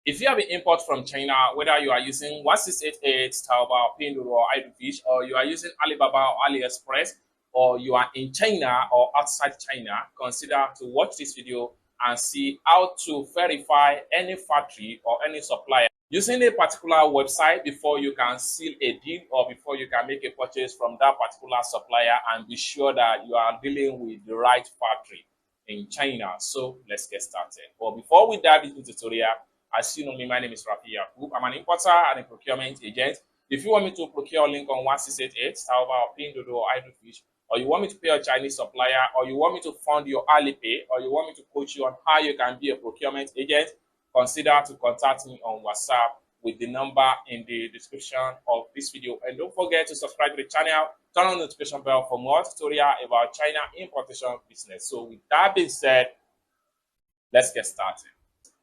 If you have an import from China, whether you are using 1688, Taobao, Pinduoduo, or iDoFish, or you are using Alibaba or AliExpress, or you are in China or outside China, consider to watch this video and see how to verify any factory or any supplier using a particular website before you can seal a deal or before you can make a purchase from that particular supplier, and be sure that you are dealing with the right factory in China. So let's get started. But before we dive into the tutorial, as you know me, my name is Rafi Yakub. I'm an importer and a procurement agent. If you want me to procure link on 1688, Taobao, Pinduoduo, or iDoFish, or you want me to pay a Chinese supplier, or you want me to fund your Alipay, or you want me to coach you on how you can be a procurement agent, consider to contact me on WhatsApp with the number in the description of this video. And don't forget to subscribe to the channel, turn on the notification bell for more tutorial about China importation business. So with that being said, let's get started.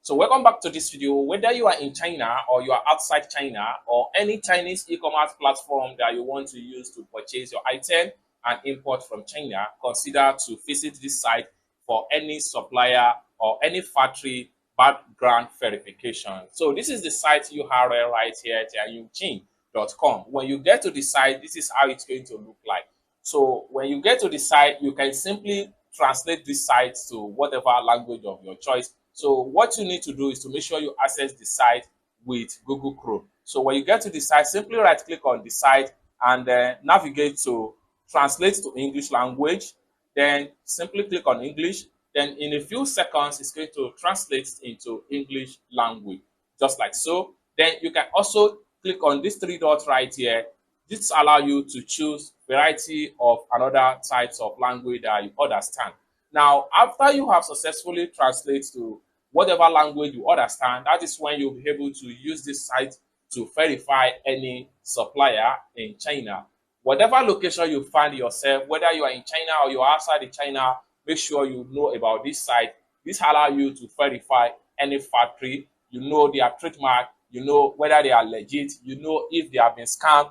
So welcome back to this video. Whether you are in China or you are outside China, or any Chinese e-commerce platform that you want to use to purchase your item and import from China, consider to visit this site for any supplier or any factory background verification. So this is the site URL right here, tianyuqing.com. When you get to the site, this is how it's going to look like. So when you get to the site, you can simply translate this site to whatever language of your choice. So what you need to do is to make sure you access the site with Google Chrome. So when you get to the site, simply right click on the site and navigate to translate to English language. Then simply click on English. Then in a few seconds, it's going to translate into English language, just like so. Then you can also click on these three dots right here. This allows you to choose variety of another types of language that you understand. Now, after you have successfully translated to whatever language you understand, that is when you'll be able to use this site to verify any supplier in China. Whatever location you find yourself, whether you are in China or you're outside of China, make sure you know about this site. This allows you to verify any factory. You know their trademark. You know whether they are legit. You know if they have been scammed,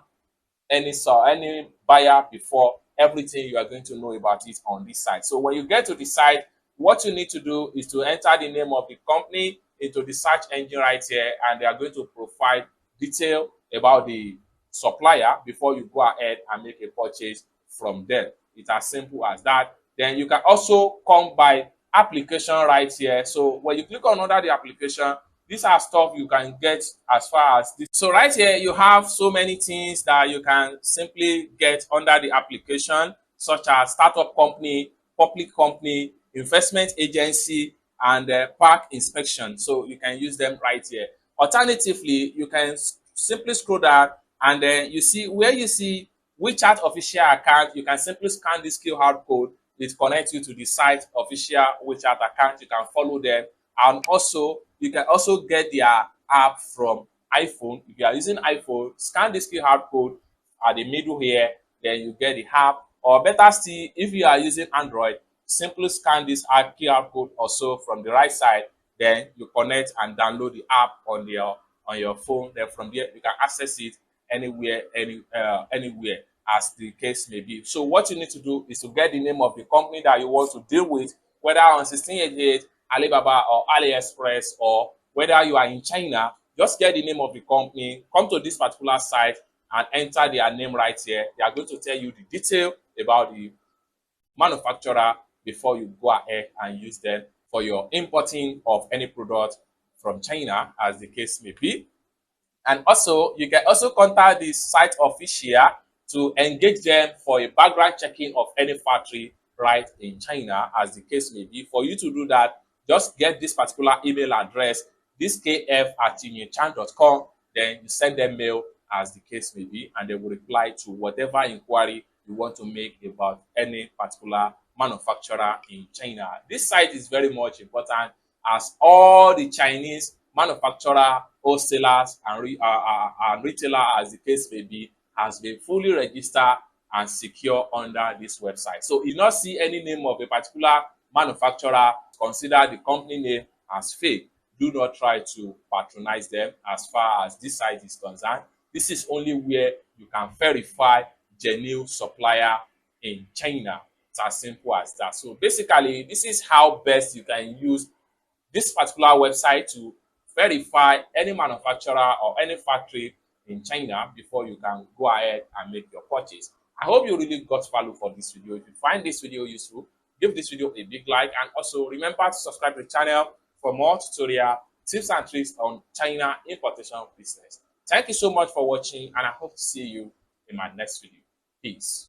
any buyer before. Everything you are going to know about it on this site. So when you get to the site, what you need to do is to enter the name of the company into the search engine right here, and they are going to provide detail about the supplier before you go ahead and make a purchase from them. It's as simple as that. Then you can also come by application right here. So when you click on under the application, these are stuff you can get as far as this. So right here, you have so many things that you can simply get under the application, such as startup company, public company, investment agency, and park inspection. So you can use them right here. Alternatively, you can simply scroll down and then you see where you see WeChat official account. You can simply scan this QR code. It connects you to the site official WeChat account. You can follow them, and also you can also get their app from iPhone. If you are using iPhone, scan this QR code at the middle here, then you get the app. Or better still, if you are using Android, simply scan this QR code also from the right side, then you connect and download the app on your phone. Then from there you can access it anywhere, anywhere as the case may be. So what you need to do is to get the name of the company that you want to deal with, whether on 1688, Alibaba, or AliExpress, or whether you are in China. Just get the name of the company, come to this particular site and enter their name right here. They are going to tell you the detail about the manufacturer before you go ahead and use them for your importing of any product from China, as the case may be. And also, you can also contact the site official to engage them for a background checking of any factory right in China, as the case may be. For you to do that, just get this particular email address, thiskf@tianyuqing.com. Then you send them mail, as the case may be, and they will reply to whatever inquiry you want to make about any particular manufacturer in China. This site is very much important, as all the Chinese manufacturer, wholesalers, and retailer, as the case may be, has been fully registered and secure under this website. So if you not see any name of a particular manufacturer, consider the company name as fake. Do not try to patronize them as far as this site is concerned. This is only where you can verify genuine supplier in China. It's as simple as that. So basically, this is how best you can use this particular website to verify any manufacturer or any factory in China before you can go ahead and make your purchase. I hope you really got value for this video. If you find this video useful, give this video a big like, and also remember to subscribe to the channel for more tutorial tips and tricks on China importation business. Thank you so much for watching, and I hope to see you in my next video. Peace.